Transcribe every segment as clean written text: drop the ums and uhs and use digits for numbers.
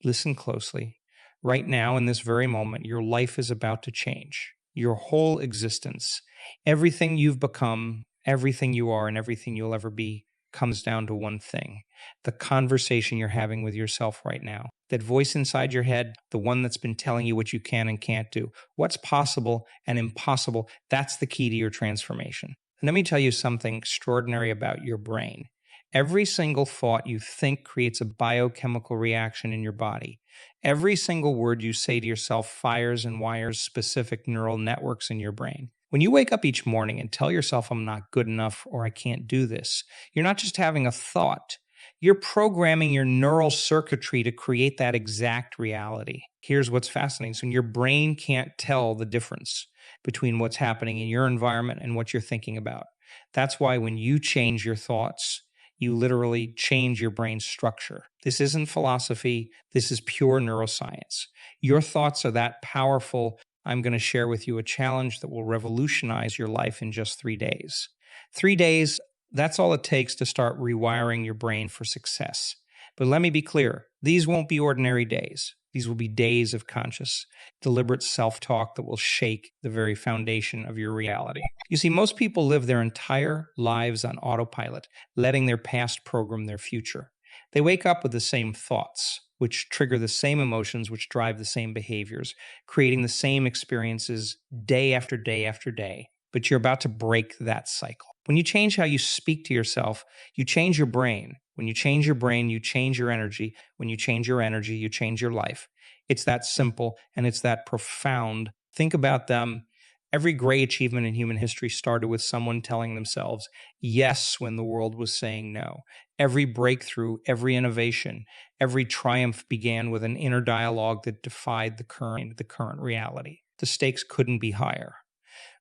Listen closely. Right now, in this very moment, your life is about to change. Your whole existence, everything you've become, everything you are, and everything you'll ever be comes down to one thing: the conversation you're having with yourself right now. That voice inside your head, the one that's been telling you what you can and can't do, what's possible and impossible, that's the key to your transformation. And let me tell you something extraordinary about your brain. Every single thought you think creates a biochemical reaction in your body. Every single word you say to yourself fires and wires specific neural networks in your brain. When you wake up each morning and tell yourself, I'm not good enough or I can't do this, you're not just having a thought. You're programming your neural circuitry to create that exact reality. Here's what's fascinating. So your brain can't tell the difference between what's happening in your environment and what you're thinking about. That's why when you change your thoughts, you literally change your brain structure. This isn't philosophy. This is pure neuroscience. Your thoughts are that powerful. I'm going to share with you a challenge that will revolutionize your life in just 3 days. 3 days, that's all it takes to start rewiring your brain for success. But let me be clear, these won't be ordinary days. These will be days of conscious, deliberate self-talk that will shake the very foundation of your reality. You see, most people live their entire lives on autopilot, letting their past program their future. They wake up with the same thoughts, which trigger the same emotions, which drive the same behaviors, creating the same experiences day after day after day. But you're about to break that cycle. When you change how you speak to yourself, you change your brain. When you change your brain, you change your energy. When you change your energy, you change your life. It's that simple and it's that profound. Think about them. Every great achievement in human history started with someone telling themselves yes when the world was saying no. Every breakthrough, every innovation, every triumph began with an inner dialogue that defied the current reality. The stakes couldn't be higher.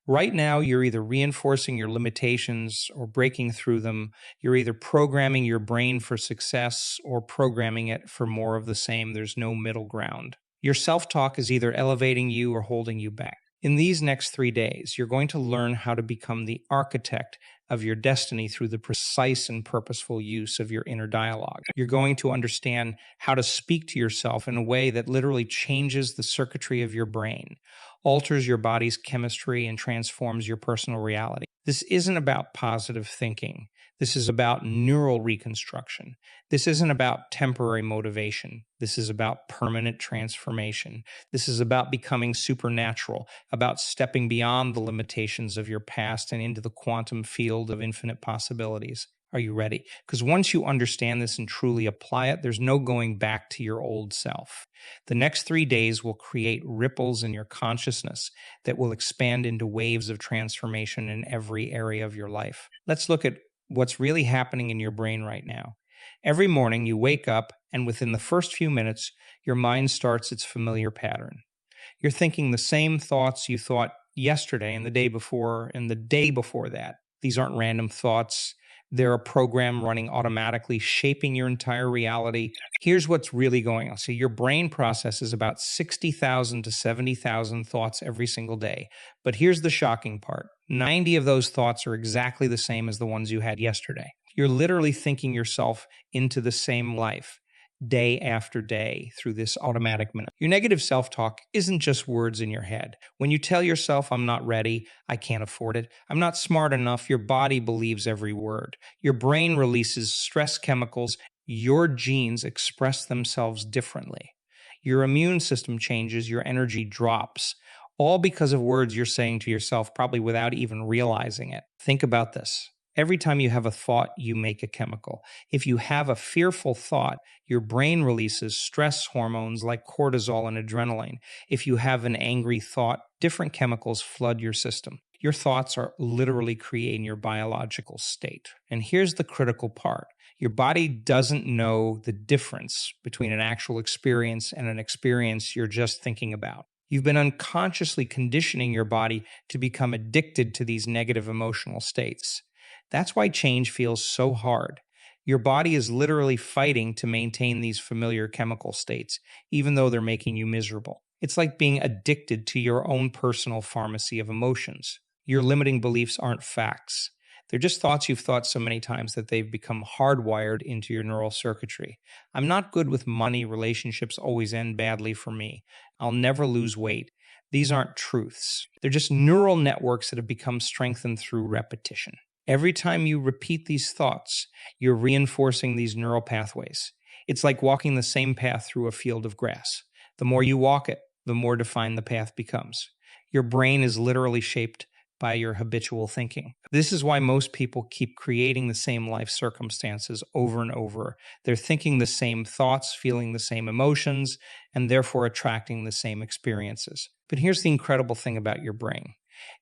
Right now, you're either reinforcing your limitations or breaking through them. You're either programming your brain for success or programming it for more of the same. There's no middle ground. Your self-talk is either elevating you or holding you back. In these next 3 days, you're going to learn how to become the architect of your destiny through the precise and purposeful use of your inner dialogue. You're going to understand how to speak to yourself in a way that literally changes the circuitry of your brain, alters your body's chemistry, and transforms your personal reality. This isn't about positive thinking. This is about neural reconstruction. This isn't about temporary motivation. This is about permanent transformation. This is about becoming supernatural, about stepping beyond the limitations of your past and into the quantum field of infinite possibilities. Are you ready? Because once you understand this and truly apply it, there's no going back to your old self. The next 3 days will create ripples in your consciousness that will expand into waves of transformation in every area of your life. Let's look at what's really happening in your brain right now. Every morning you wake up, and within the first few minutes, your mind starts its familiar pattern. You're thinking the same thoughts you thought yesterday and the day before and the day before that. These aren't random thoughts. They're a program running automatically, shaping your entire reality. Here's what's really going on. So your brain processes about 60,000 to 70,000 thoughts every single day. But here's the shocking part. 90 of those thoughts are exactly the same as the ones you had yesterday. You're literally thinking yourself into the same life, day after day, through this automatic minute. Your negative self-talk isn't just words in your head. When you tell yourself, I'm not ready, I can't afford it, I'm not smart enough, your body believes every word. Your brain releases stress chemicals. Your genes express themselves differently. Your immune system changes, your energy drops, all because of words you're saying to yourself, probably without even realizing it. Think about this. Every time you have a thought, you make a chemical. If you have a fearful thought, your brain releases stress hormones like cortisol and adrenaline. If you have an angry thought, different chemicals flood your system. Your thoughts are literally creating your biological state. And here's the critical part. Your body doesn't know the difference between an actual experience and an experience you're just thinking about. You've been unconsciously conditioning your body to become addicted to these negative emotional states. That's why change feels so hard. Your body is literally fighting to maintain these familiar chemical states, even though they're making you miserable. It's like being addicted to your own personal pharmacy of emotions. Your limiting beliefs aren't facts. They're just thoughts you've thought so many times that they've become hardwired into your neural circuitry. I'm not good with money. Relationships always end badly for me. I'll never lose weight. These aren't truths. They're just neural networks that have become strengthened through repetition. Every time you repeat these thoughts, you're reinforcing these neural pathways. It's like walking the same path through a field of grass. The more you walk it, the more defined the path becomes. Your brain is literally shaped by your habitual thinking. This is why most people keep creating the same life circumstances over and over. They're thinking the same thoughts, feeling the same emotions, and therefore attracting the same experiences. But here's the incredible thing about your brain.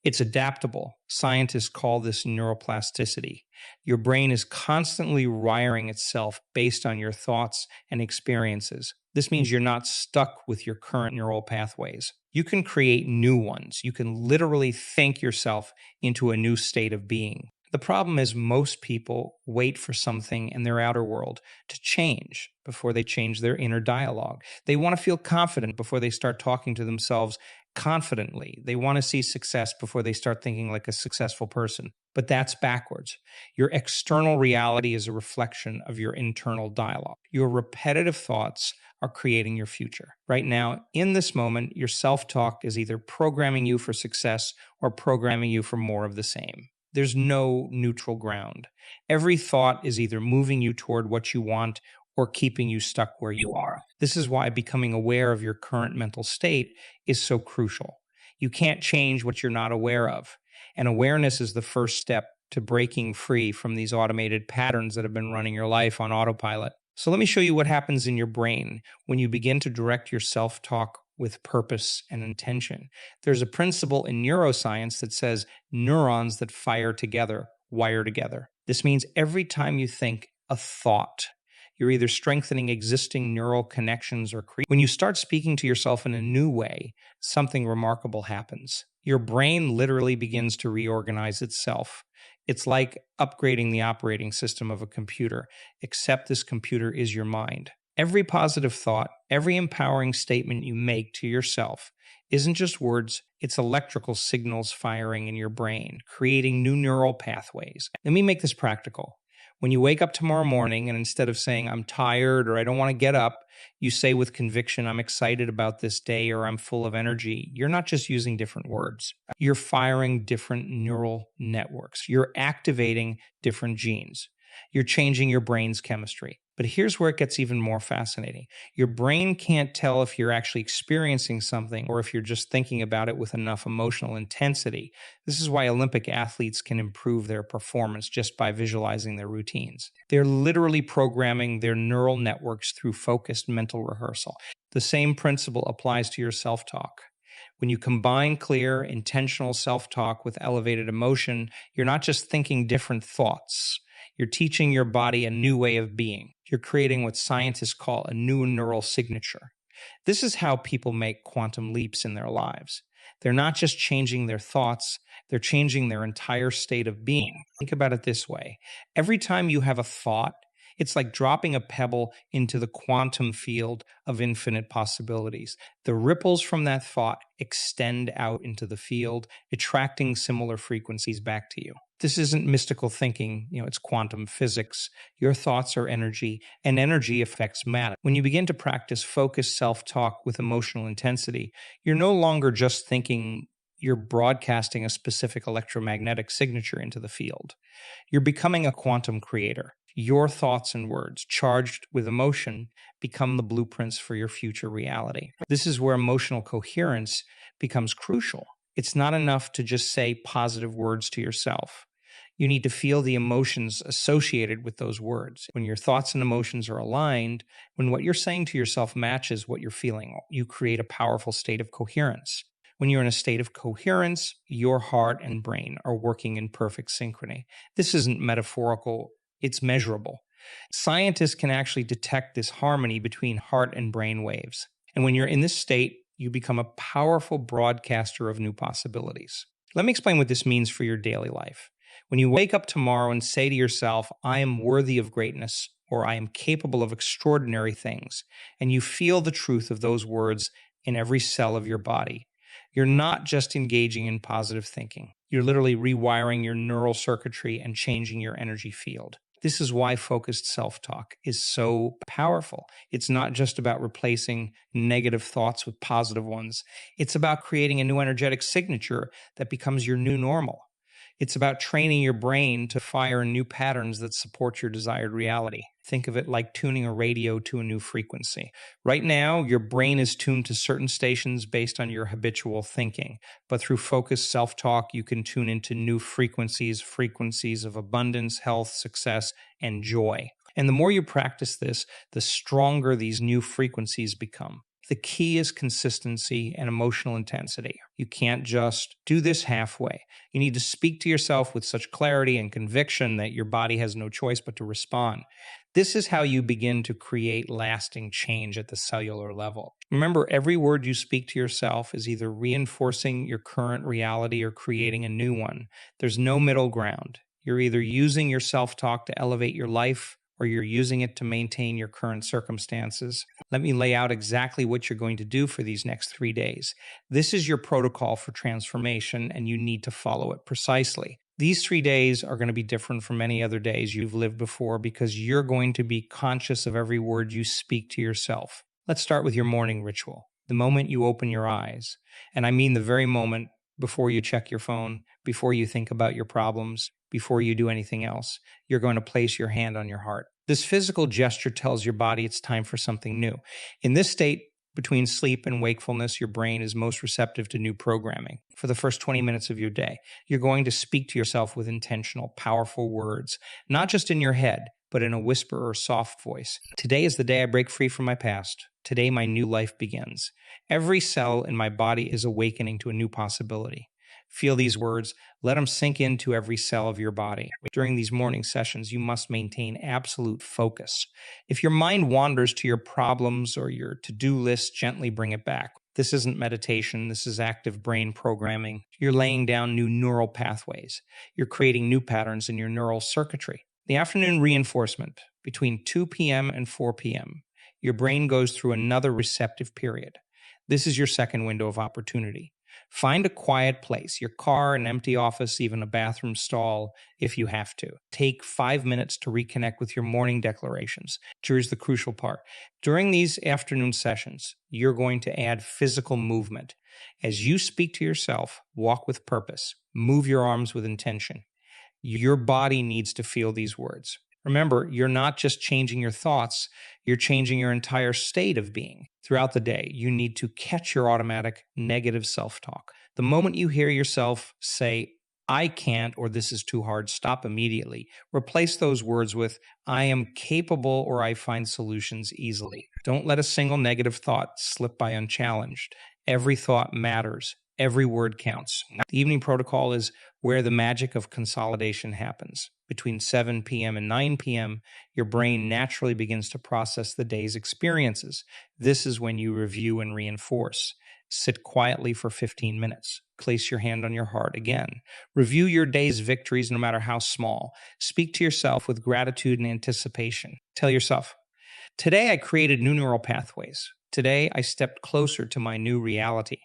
It's adaptable. Scientists call this neuroplasticity. Your brain is constantly wiring itself based on your thoughts and experiences. This means you're not stuck with your current neural pathways. You can create new ones. You can literally think yourself into a new state of being. The problem is most people wait for something in their outer world to change before they change their inner dialogue. They want to feel confident before they start talking to themselves confidently. They want to see success before they start thinking like a successful person. But that's backwards. Your external reality is a reflection of your internal dialogue. Your repetitive thoughts are creating your future. Right now, in this moment, your self-talk is either programming you for success or programming you for more of the same. There's no neutral ground. Every thought is either moving you toward what you want or keeping you stuck where you are. This is why becoming aware of your current mental state is so crucial. You can't change what you're not aware of. And awareness is the first step to breaking free from these automated patterns that have been running your life on autopilot. So let me show you what happens in your brain when you begin to direct your self-talk with purpose and intention. There's a principle in neuroscience that says neurons that fire together wire together. This means every time you think a thought, you're either strengthening existing neural connections or when you start speaking to yourself in a new way, something remarkable happens. Your brain literally begins to reorganize itself. It's like upgrading the operating system of a computer, except this computer is your mind. Every positive thought, every empowering statement you make to yourself isn't just words, it's electrical signals firing in your brain, creating new neural pathways. Let me make this practical. When you wake up tomorrow morning and instead of saying, I'm tired or I don't want to get up, you say with conviction, I'm excited about this day or I'm full of energy, you're not just using different words. You're firing different neural networks. You're activating different genes. You're changing your brain's chemistry. But here's where it gets even more fascinating. Your brain can't tell if you're actually experiencing something or if you're just thinking about it with enough emotional intensity. This is why Olympic athletes can improve their performance just by visualizing their routines. They're literally programming their neural networks through focused mental rehearsal. The same principle applies to your self-talk. When you combine clear, intentional self-talk with elevated emotion, you're not just thinking different thoughts. You're teaching your body a new way of being. You're creating what scientists call a new neural signature. This is how people make quantum leaps in their lives. They're not just changing their thoughts, they're changing their entire state of being. Think about it this way. Every time you have a thought, it's like dropping a pebble into the quantum field of infinite possibilities. The ripples from that thought extend out into the field, attracting similar frequencies back to you. This isn't mystical thinking, it's quantum physics. Your thoughts are energy, and energy affects matter. When you begin to practice focused self-talk with emotional intensity, you're no longer just thinking, you're broadcasting a specific electromagnetic signature into the field. You're becoming a quantum creator. Your thoughts and words, charged with emotion, become the blueprints for your future reality. This is where emotional coherence becomes crucial. It's not enough to just say positive words to yourself. You need to feel the emotions associated with those words. When your thoughts and emotions are aligned, when what you're saying to yourself matches what you're feeling, you create a powerful state of coherence. When you're in a state of coherence, your heart and brain are working in perfect synchrony. This isn't metaphorical, it's measurable. Scientists can actually detect this harmony between heart and brain waves. And when you're in this state, you become a powerful broadcaster of new possibilities. Let me explain what this means for your daily life. When you wake up tomorrow and say to yourself, I am worthy of greatness, or I am capable of extraordinary things, and you feel the truth of those words in every cell of your body, you're not just engaging in positive thinking. You're literally rewiring your neural circuitry and changing your energy field. This is why focused self-talk is so powerful. It's not just about replacing negative thoughts with positive ones. It's about creating a new energetic signature that becomes your new normal. It's about training your brain to fire new patterns that support your desired reality. Think of it like tuning a radio to a new frequency. Right now, your brain is tuned to certain stations based on your habitual thinking. But through focused self-talk, you can tune into new frequencies, frequencies of abundance, health, success, and joy. And the more you practice this, the stronger these new frequencies become. The key is consistency and emotional intensity. You can't just do this halfway. You need to speak to yourself with such clarity and conviction that your body has no choice but to respond. This is how you begin to create lasting change at the cellular level. Remember, every word you speak to yourself is either reinforcing your current reality or creating a new one. There's no middle ground. You're either using your self-talk to elevate your life, or you're using it to maintain your current circumstances. Let me lay out exactly what you're going to do for these next 3 days. This is your protocol for transformation, and you need to follow it precisely. These 3 days are going to be different from any other days you've lived before because you're going to be conscious of every word you speak to yourself. Let's start with your morning ritual. The moment you open your eyes, and I mean the very moment before you check your phone, before you think about your problems, before you do anything else, you're going to place your hand on your heart. This physical gesture tells your body it's time for something new. In this state, between sleep and wakefulness, your brain is most receptive to new programming. For the first 20 minutes of your day, you're going to speak to yourself with intentional, powerful words, not just in your head, but in a whisper or soft voice. Today is the day I break free from my past. Today, my new life begins. Every cell in my body is awakening to a new possibility. Feel these words. Let them sink into every cell of your body. During these morning sessions, you must maintain absolute focus. If your mind wanders to your problems or your to-do list, gently bring it back. This isn't meditation. This is active brain programming. You're laying down new neural pathways. You're creating new patterns in your neural circuitry. The afternoon reinforcement, between 2 p.m. and 4 p.m., your brain goes through another receptive period. This is your second window of opportunity. Find a quiet place, your car, an empty office, even a bathroom stall, if you have to. Take 5 minutes to reconnect with your morning declarations. Here's the crucial part. During these afternoon sessions, you're going to add physical movement. As you speak to yourself, walk with purpose. Move your arms with intention. Your body needs to feel these words. Remember, you're not just changing your thoughts, you're changing your entire state of being. Throughout the day, you need to catch your automatic negative self-talk. The moment you hear yourself say, I can't, or this is too hard, stop immediately. Replace those words with, I am capable, or I find solutions easily. Don't let a single negative thought slip by unchallenged. Every thought matters. Every word counts. The evening protocol is where the magic of consolidation happens. Between 7 p.m. and 9 p.m., your brain naturally begins to process the day's experiences. This is when you review and reinforce. Sit quietly for 15 minutes. Place your hand on your heart again. Review your day's victories, no matter how small. Speak to yourself with gratitude and anticipation. Tell yourself, today I created new neural pathways. Today I stepped closer to my new reality.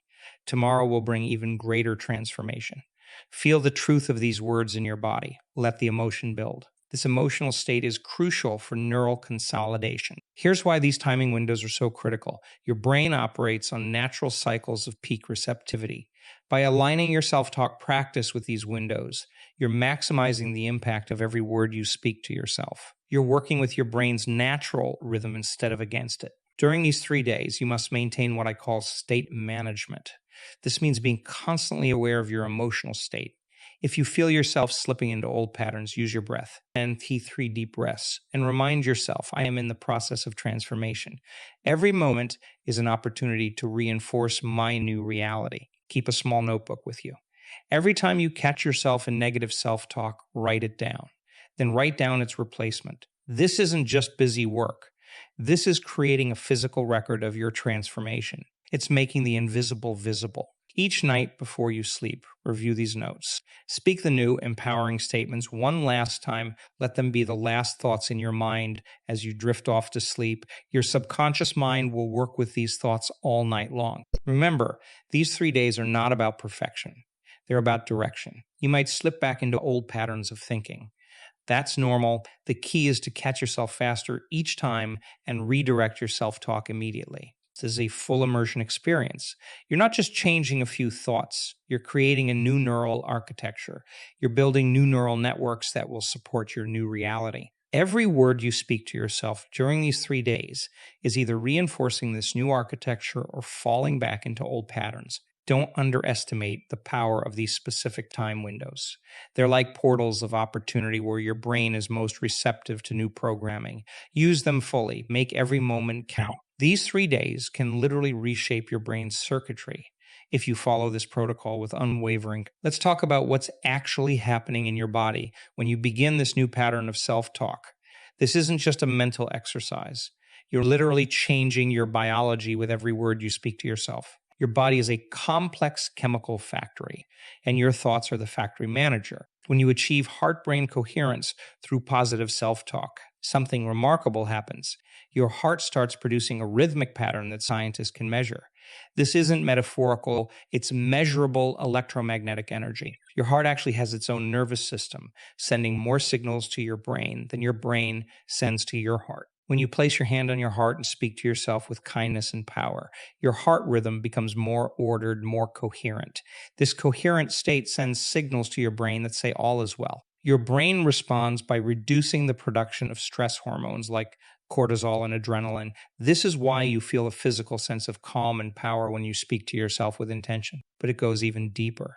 Tomorrow will bring even greater transformation. Feel the truth of these words in your body. Let the emotion build. This emotional state is crucial for neural consolidation. Here's why these timing windows are so critical. Your brain operates on natural cycles of peak receptivity. By aligning your self-talk practice with these windows, you're maximizing the impact of every word you speak to yourself. You're working with your brain's natural rhythm instead of against it. During these 3 days, you must maintain what I call state management. This means being constantly aware of your emotional state. If you feel yourself slipping into old patterns, use your breath and take 3 deep breaths and remind yourself, I am in the process of transformation. Every moment is an opportunity to reinforce my new reality. Keep a small notebook with you. Every time you catch yourself in negative self-talk, write it down. Then write down its replacement. This isn't just busy work. This is creating a physical record of your transformation. It's making the invisible visible. Each night before you sleep, review these notes. Speak the new, empowering statements one last time. Let them be the last thoughts in your mind as you drift off to sleep. Your subconscious mind will work with these thoughts all night long. Remember, these 3 days are not about perfection. They're about direction. You might slip back into old patterns of thinking. That's normal. The key is to catch yourself faster each time and redirect your self talk immediately. This is a full immersion experience. You're not just changing a few thoughts, you're creating a new neural architecture. You're building new neural networks that will support your new reality. Every word you speak to yourself during these 3 days is either reinforcing this new architecture or falling back into old patterns. Don't underestimate the power of these specific time windows. They're like portals of opportunity where your brain is most receptive to new programming. Use them fully. Make every moment count. These 3 days can literally reshape your brain's circuitry if you follow this protocol with unwavering. Let's talk about what's actually happening in your body when you begin this new pattern of self-talk. This isn't just a mental exercise. You're literally changing your biology with every word you speak to yourself. Your body is a complex chemical factory, and your thoughts are the factory manager. When you achieve heart-brain coherence through positive self-talk, something remarkable happens. Your heart starts producing a rhythmic pattern that scientists can measure. This isn't metaphorical, it's measurable electromagnetic energy. Your heart actually has its own nervous system, sending more signals to your brain than your brain sends to your heart. When you place your hand on your heart and speak to yourself with kindness and power, your heart rhythm becomes more ordered, more coherent. This coherent state sends signals to your brain that say all is well. Your brain responds by reducing the production of stress hormones like cortisol and adrenaline. This is why you feel a physical sense of calm and power when you speak to yourself with intention. But it goes even deeper.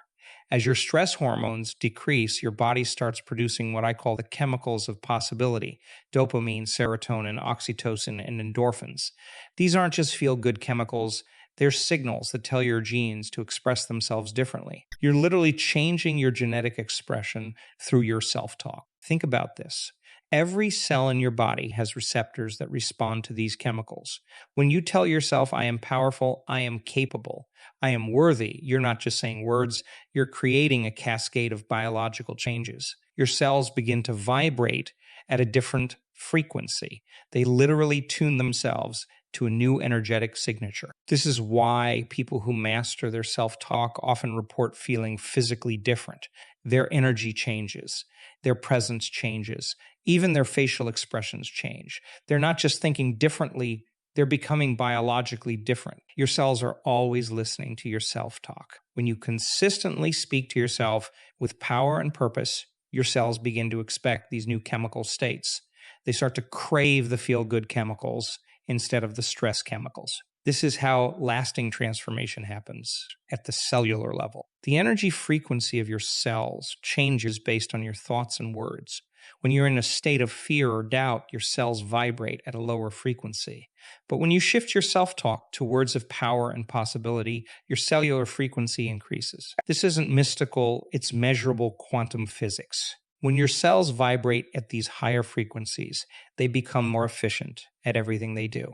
As your stress hormones decrease, your body starts producing what I call the chemicals of possibility: dopamine, serotonin, oxytocin, and endorphins. These aren't just feel-good chemicals, they're signals that tell your genes to express themselves differently. You're literally changing your genetic expression through your self-talk. Think about this. Every cell in your body has receptors that respond to these chemicals. When you tell yourself, I am powerful, I am capable, I am worthy, you're not just saying words, you're creating a cascade of biological changes. Your cells begin to vibrate at a different frequency. They literally tune themselves to a new energetic signature. This is why people who master their self-talk often report feeling physically different. Their energy changes, their presence changes, even their facial expressions change. They're not just thinking differently, they're becoming biologically different. Your cells are always listening to your self-talk. When you consistently speak to yourself with power and purpose, your cells begin to expect these new chemical states. They start to crave the feel-good chemicals instead of the stress chemicals. This is how lasting transformation happens at the cellular level. The energy frequency of your cells changes based on your thoughts and words. When you're in a state of fear or doubt, your cells vibrate at a lower frequency. But when you shift your self-talk to words of power and possibility, your cellular frequency increases. This isn't mystical, it's measurable quantum physics. When your cells vibrate at these higher frequencies, they become more efficient at everything they do.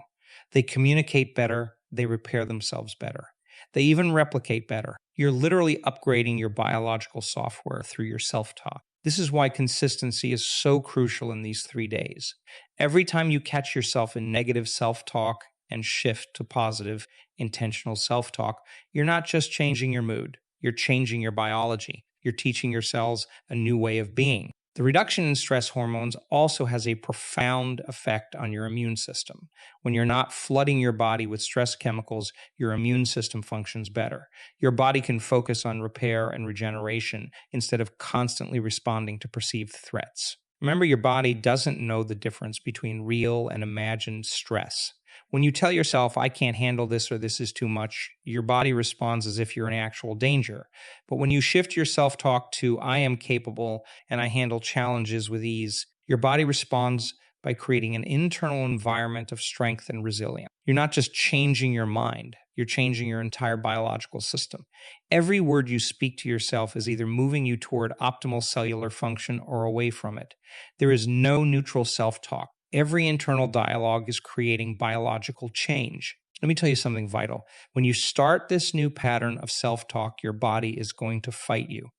They communicate better, they repair themselves better. They even replicate better. You're literally upgrading your biological software through your self-talk. This is why consistency is so crucial in these 3 days. Every time you catch yourself in negative self-talk and shift to positive, intentional self-talk, you're not just changing your mood, you're changing your biology. You're teaching your cells a new way of being. The reduction in stress hormones also has a profound effect on your immune system. When you're not flooding your body with stress chemicals, your immune system functions better. Your body can focus on repair and regeneration instead of constantly responding to perceived threats. Remember, your body doesn't know the difference between real and imagined stress. When you tell yourself, I can't handle this or this is too much, your body responds as if you're in actual danger. But when you shift your self-talk to, I am capable and I handle challenges with ease, your body responds by creating an internal environment of strength and resilience. You're not just changing your mind, you're changing your entire biological system. Every word you speak to yourself is either moving you toward optimal cellular function or away from it. There is no neutral self-talk. Every internal dialogue is creating biological change. Let me tell you something vital. When you start this new pattern of self-talk, your body is going to fight you.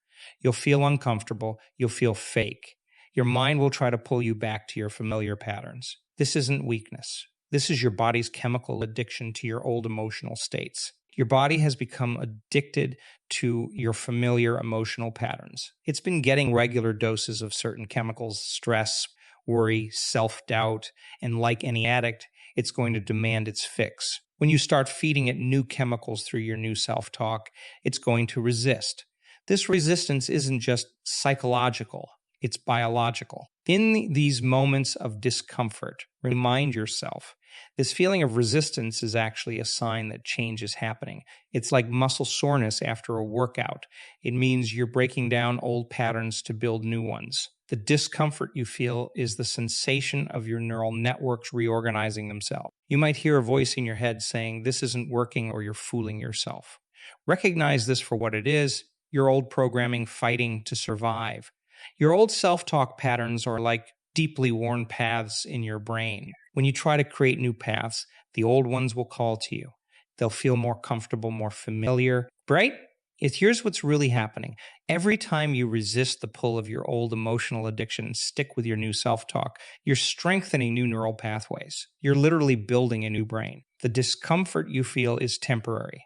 You'll feel uncomfortable. You'll feel fake. Your mind will try to pull you back to your familiar patterns. This isn't weakness. This is your body's chemical addiction to your old emotional states. Your body has become addicted to your familiar emotional patterns. It's been getting regular doses of certain chemicals, stress, worry, self-doubt, and like any addict, it's going to demand its fix. When you start feeding it new chemicals through your new self-talk, it's going to resist. This resistance isn't just psychological, it's biological. In these moments of discomfort, remind yourself this feeling of resistance is actually a sign that change is happening. It's like muscle soreness after a workout. It means you're breaking down old patterns to build new ones. The discomfort you feel is the sensation of your neural networks reorganizing themselves. You might hear a voice in your head saying, "This isn't working," or "You're fooling yourself." Recognize this for what it is, your old programming fighting to survive. Your old self-talk patterns are like deeply worn paths in your brain. When you try to create new paths, the old ones will call to you. They'll feel more comfortable, more familiar, right? Here's what's really happening. Every time you resist the pull of your old emotional addiction and stick with your new self-talk, you're strengthening new neural pathways. You're literally building a new brain. The discomfort you feel is temporary.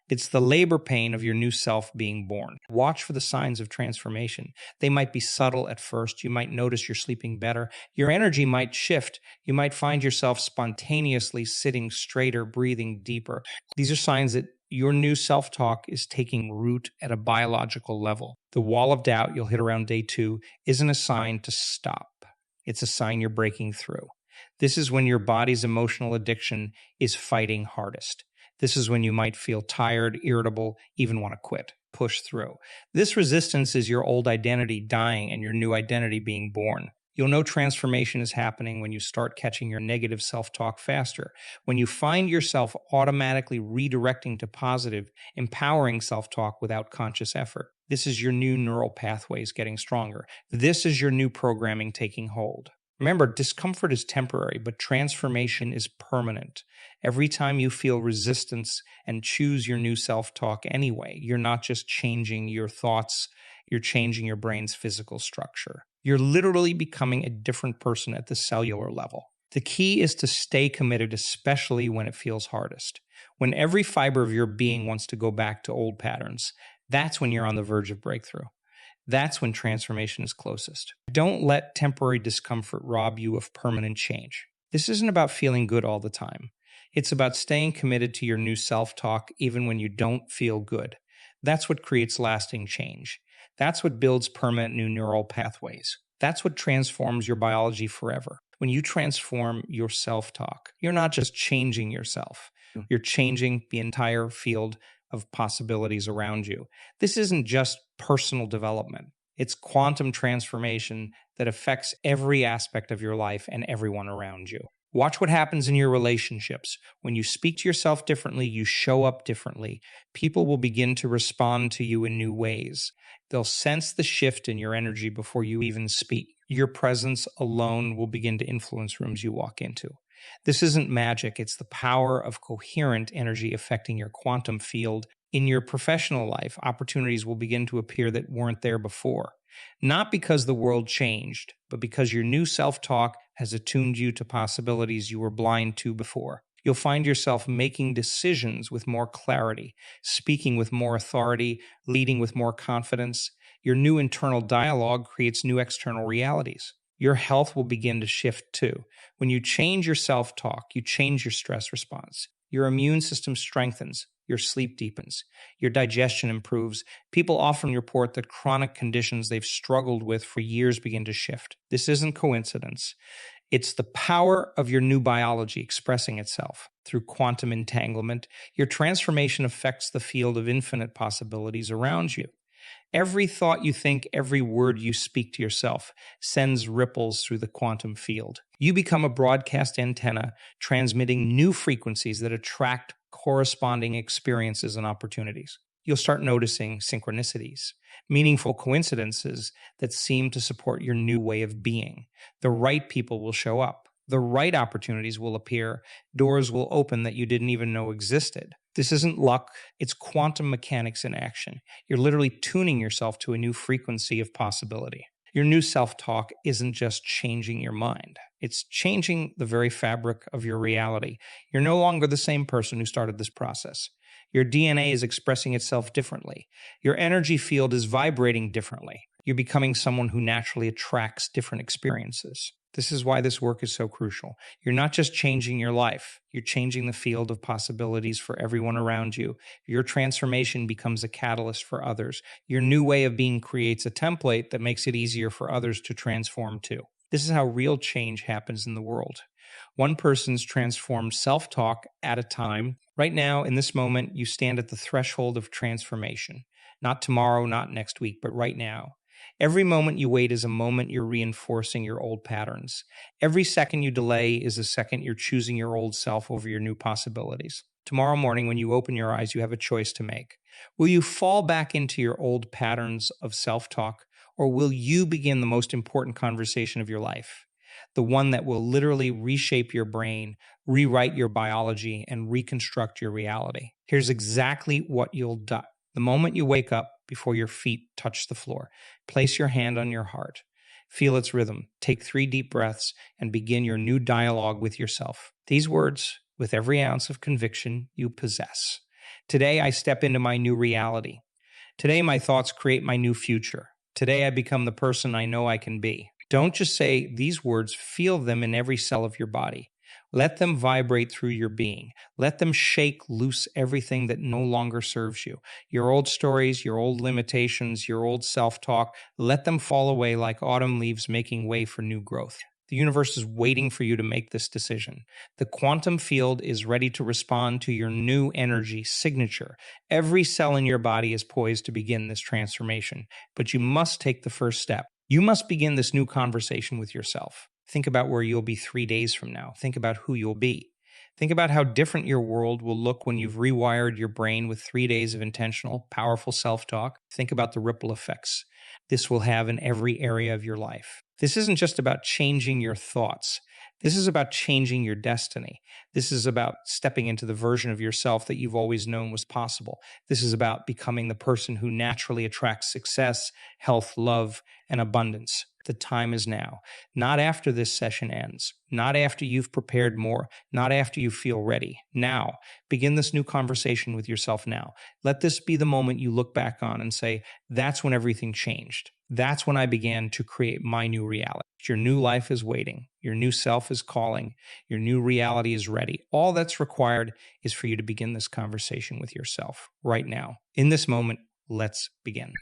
It's the labor pain of your new self being born. Watch for the signs of transformation. They might be subtle at first. You might notice you're sleeping better. Your energy might shift. You might find yourself spontaneously sitting straighter, breathing deeper. These are signs that your new self-talk is taking root at a biological level. The wall of doubt you'll hit around day 2 isn't a sign to stop. It's a sign you're breaking through. This is when your body's emotional addiction is fighting hardest. This is when you might feel tired, irritable, even want to quit, push through. This resistance is your old identity dying and your new identity being born. You'll know transformation is happening when you start catching your negative self-talk faster, when you find yourself automatically redirecting to positive, empowering self-talk without conscious effort. This is your new neural pathways getting stronger. This is your new programming taking hold. Remember, discomfort is temporary, but transformation is permanent. Every time you feel resistance and choose your new self-talk anyway, you're not just changing your thoughts, you're changing your brain's physical structure. You're literally becoming a different person at the cellular level. The key is to stay committed, especially when it feels hardest. When every fiber of your being wants to go back to old patterns, that's when you're on the verge of breakthrough. That's when transformation is closest. Don't let temporary discomfort rob you of permanent change. This isn't about feeling good all the time. It's about staying committed to your new self-talk even when you don't feel good. That's what creates lasting change. That's what builds permanent new neural pathways. That's what transforms your biology forever. When you transform your self-talk, you're not just changing yourself. You're changing the entire field of possibilities around you. This isn't just personal development. It's quantum transformation that affects every aspect of your life and everyone around you. Watch what happens in your relationships. When you speak to yourself differently, you show up differently. People will begin to respond to you in new ways. They'll sense the shift in your energy before you even speak. Your presence alone will begin to influence rooms you walk into. This isn't magic. It's the power of coherent energy affecting your quantum field. In your professional life, opportunities will begin to appear that weren't there before. Not because the world changed, but because your new self-talk has attuned you to possibilities you were blind to before. You'll find yourself making decisions with more clarity, speaking with more authority, leading with more confidence. Your new internal dialogue creates new external realities. Your health will begin to shift too. When you change your self-talk, you change your stress response. Your immune system strengthens. Your sleep deepens. Your digestion improves. People often report that chronic conditions they've struggled with for years begin to shift. This isn't coincidence. It's the power of your new biology expressing itself. Through quantum entanglement, your transformation affects the field of infinite possibilities around you. Every thought you think, every word you speak to yourself sends ripples through the quantum field. You become a broadcast antenna transmitting new frequencies that attract corresponding experiences and opportunities. You'll start noticing synchronicities, meaningful coincidences that seem to support your new way of being. The right people will show up. The right opportunities will appear. Doors will open that you didn't even know existed. This isn't luck. It's quantum mechanics in action. You're literally tuning yourself to a new frequency of possibility. Your new self-talk isn't just changing your mind. It's changing the very fabric of your reality. You're no longer the same person who started this process. Your DNA is expressing itself differently. Your energy field is vibrating differently. You're becoming someone who naturally attracts different experiences. This is why this work is so crucial. You're not just changing your life, you're changing the field of possibilities for everyone around you. Your transformation becomes a catalyst for others. Your new way of being creates a template that makes it easier for others to transform too. This is how real change happens in the world. One person's transformed self-talk at a time. Right now, in this moment, you stand at the threshold of transformation. Not tomorrow, not next week, but right now. Every moment you wait is a moment you're reinforcing your old patterns. Every second you delay is a second you're choosing your old self over your new possibilities. Tomorrow morning, when you open your eyes, you have a choice to make. Will you fall back into your old patterns of self-talk, or will you begin the most important conversation of your life? The one that will literally reshape your brain, rewrite your biology, and reconstruct your reality. Here's exactly what you'll do. The moment you wake up, before your feet touch the floor, place your hand on your heart. Feel its rhythm. Take 3 deep breaths and begin your new dialogue with yourself. These words, with every ounce of conviction you possess. Today, I step into my new reality. Today, my thoughts create my new future. Today, I become the person I know I can be. Don't just say these words, feel them in every cell of your body. Let them vibrate through your being. Let them shake loose everything that no longer serves you. Your old stories, your old limitations, your old self-talk, let them fall away like autumn leaves making way for new growth. The universe is waiting for you to make this decision. The quantum field is ready to respond to your new energy signature. Every cell in your body is poised to begin this transformation, but you must take the first step. You must begin this new conversation with yourself. Think about where you'll be 3 days from now. Think about who you'll be. Think about how different your world will look when you've rewired your brain with 3 days of intentional, powerful self-talk. Think about the ripple effects this will have in every area of your life. This isn't just about changing your thoughts. This is about changing your destiny. This is about stepping into the version of yourself that you've always known was possible. This is about becoming the person who naturally attracts success, health, love, and abundance. The time is now. Not after this session ends. Not after you've prepared more. Not after you feel ready. Now. Begin this new conversation with yourself now. Let this be the moment you look back on and say, that's when everything changed. That's when I began to create my new reality. Your new life is waiting. Your new self is calling. Your new reality is ready. All that's required is for you to begin this conversation with yourself right now. In this moment, let's begin.